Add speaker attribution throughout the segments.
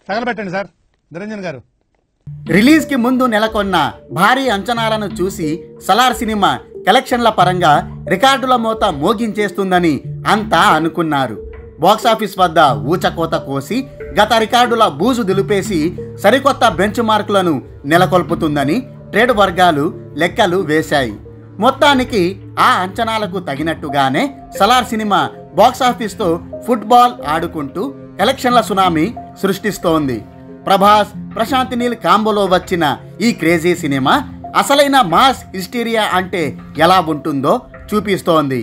Speaker 1: తగలబెట్టండి sir Niranjan గారు.
Speaker 2: రిలీజ్కి ముందు నెలకొన్న భారీ అంచనాలను చూసి సలార్ సినిమా కలెక్షన్ల పరంగా రికార్డుల మోత మోగించేస్తుందని అంతా అనుకున్నారు. బాక్సాఫీస్ వద్ద ఊచకోత కోసి గత రికార్డుల బూజు దులిపేసి సరికొత్త బెంచ్ మార్కులను నెలకొల్పుతుందని ట్రేడ్ వర్గాలు లెక్కలు వేశాయి. మొత్తానికి ఆ అంచనాలకు తగినట్టుగానే సలార్ సినిమా బాక్సాఫీస్తో ఫుట్బాల్ ఆడుకుంటూ కలెక్షన్ల సునామీ సృష్టిస్తోంది. ప్రభాస్, ప్రశాంత్ నీల్ కాంబోలో వచ్చిన ఈ క్రేజీ సినిమా అసలైన మాస్ హిస్టీరియా అంటే ఎలా ఉంటుందో చూపిస్తోంది.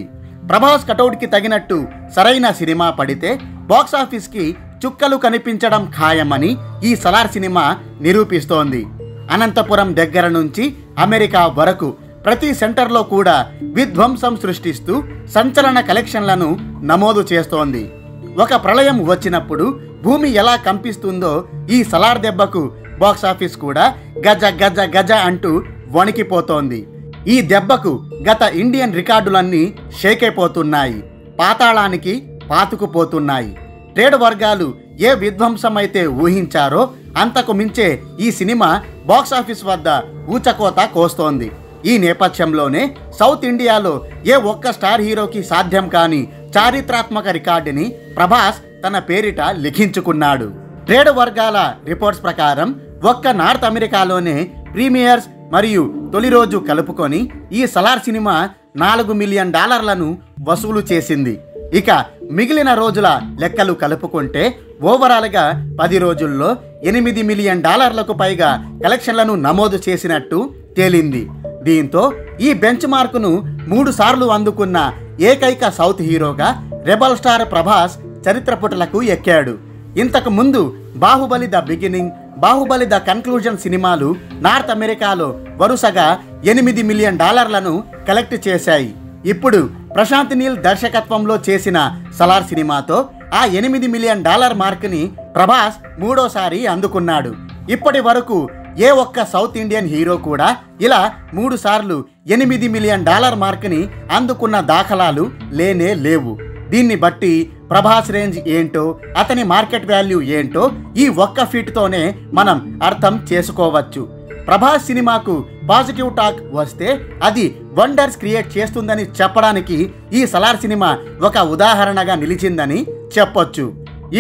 Speaker 2: ప్రభాస్ కటౌట్కి తగినట్టు సరైన సినిమా పడితే బాక్సాఫీస్కి చుక్కలు కనిపించడం ఖాయమని ఈ సలార్ సినిమా నిరూపిస్తోంది. అనంతపురం దగ్గర నుంచి అమెరికా వరకు ప్రతి సెంటర్లో కూడా విధ్వంసం సృష్టిస్తూ సంచలన కలెక్షన్లను నమోదు చేస్తోంది. ఒక ప్రళయం వచ్చినప్పుడు భూమి ఎలా కంపిస్తుందో ఈ సలార్ దెబ్బకు బాక్సాఫీస్ కూడా గజ గజ గజ అంటూ వణికిపోతోంది. ఈ దెబ్బకు గత ఇండియన్ రికార్డులన్నీ షేక్ అయిపోతున్నాయి, పాతాళానికి పాతుకుపోతున్నాయి. ట్రేడ్ వర్గాలు ఏ విధ్వంసమైతే ఊహించారో అంతకు మించే ఈ సినిమా బాక్సాఫీస్ వద్ద ఊచకోత కోస్తోంది. ఈ నేపథ్యంలోనే సౌత్ ఇండియాలో ఏ ఒక్క స్టార్ హీరోకి సాధ్యం కాని చారిత్రాత్మక రికార్డుని ప్రభాస్ తన పేరిట లిఖించుకున్నాడు. ట్రేడ్ వర్గాల రిపోర్ట్స్ ప్రకారం ఒక్క నార్త్ అమెరికాలోనే ప్రీమియర్స్ మరియు తొలి రోజు కలుపుకొని ఈ సలార్ సినిమా $4 మిలియన్ వసూలు చేసింది. ఇక మిగిలిన రోజుల లెక్కలు కలుపుకుంటే ఓవరాల్గా 10 రోజుల్లో $8 మిలియన్ పైగా కలెక్షన్లను నమోదు చేసినట్టు తేలింది. దీంతో ఈ బెంచ్ మార్కును 3 సార్లు అందుకున్న ఏకైక సౌత్ హీరోగా రెబల్ స్టార్ ప్రభాస్ చరిత్ర పుటలకు ఎక్కాడు. ఇంతకు ముందు Baahubali the beginning, Baahubali the conclusion సినిమాలు నార్త్ అమెరికాలో వరుసగా $8 మిలియన్ కలెక్ట్ చేశాయి. ఇప్పుడు ప్రశాంత్ నీల్ దర్శకత్వంలో చేసిన సలార్ సినిమాతో ఆ $8 మిలియన్ మార్కుని ప్రభాస్ 3వ అందుకున్నాడు. ఇప్పటి వరకు ఏ ఒక్క సౌత్ ఇండియన్ హీరో కూడా ఇలా 3 సార్లు $8 మిలియన్ మార్కుని అందుకున్న దాఖలాలు లేనే లేవు. దీన్ని బట్టి ప్రభాస్ రేంజ్ ఏంటో, అతని మార్కెట్ వాల్యూ ఏంటో ఈ ఒక్క ఫీట్తోనే మనం అర్థం చేసుకోవచ్చు. ప్రభాస్ సినిమాకు పాజిటివ్ టాక్ వస్తే అది వండర్స్ క్రియేట్ చేస్తుందని చెప్పడానికి ఈ సలార్ సినిమా ఒక ఉదాహరణగా నిలిచిందని చెప్పొచ్చు.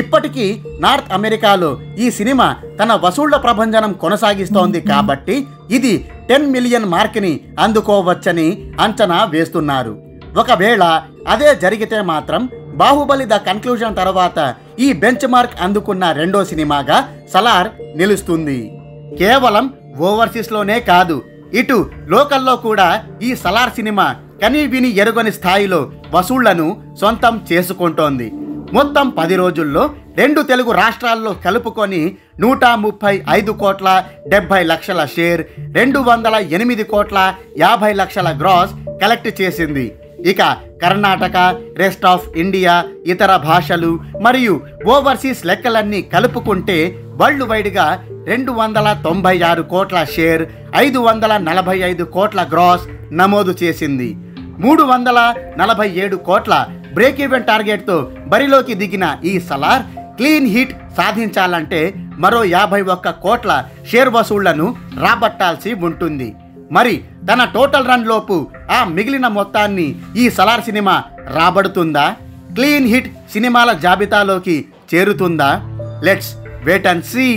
Speaker 2: ఇప్పటికీ నార్త్ అమెరికాలో ఈ సినిమా తన వసూళ్ల ప్రభంజనం కొనసాగిస్తోంది కాబట్టి ఇది 10 మిలియన్ మార్క్ని అందుకోవచ్చని అంచనా వేస్తున్నారు. ఒకవేళ అదే జరిగితే మాత్రం బాహుబలి ద కన్క్లూజన్ తర్వాత ఈ బెంచ్ మార్క్ అందుకున్న రెండో సినిమాగా సలార్ నిలుస్తుంది. కేవలం ఓవర్సీస్లోనే కాదు, ఇటు లోకల్లో కూడా ఈ సలార్ సినిమా కనీ విని ఎరుగని స్థాయిలో వసూళ్లను సొంతం చేసుకుంటోంది. మొత్తం 10 రోజుల్లో 2 తెలుగు రాష్ట్రాల్లో కలుపుకొని 135 కోట్ల 70 లక్షల షేర్, 208 కోట్ల 50 లక్షల గ్రాస్ కలెక్ట్ చేసింది. ఇక కర్ణాటక, రెస్ట్ ఆఫ్ ఇండియా, ఇతర భాషలు మరియు ఓవర్సీస్ లెక్కలన్నీ కలుపుకుంటే వరల్డ్ వైడ్గా 296 కోట్ల షేర్, 545 కోట్ల గ్రాస్ నమోదు చేసింది. 347 కోట్ల బ్రేక్ ఈవెన్ టార్గెట్తో బరిలోకి దిగిన ఈ సలార్ క్లీన్ హిట్ సాధించాలంటే మరో 51 కోట్ల షేర్ వసూళ్లను రాబట్టాల్సి ఉంటుంది. మరి తన టోటల్ రన్ లోపు ఆ మిగిలిన మొత్తాన్ని ఈ సలార్ సినిమా రాబడుతుందా? క్లీన్ హిట్ సినిమాల జాబితాలోకి చేరుతుందా? Let's wait and see.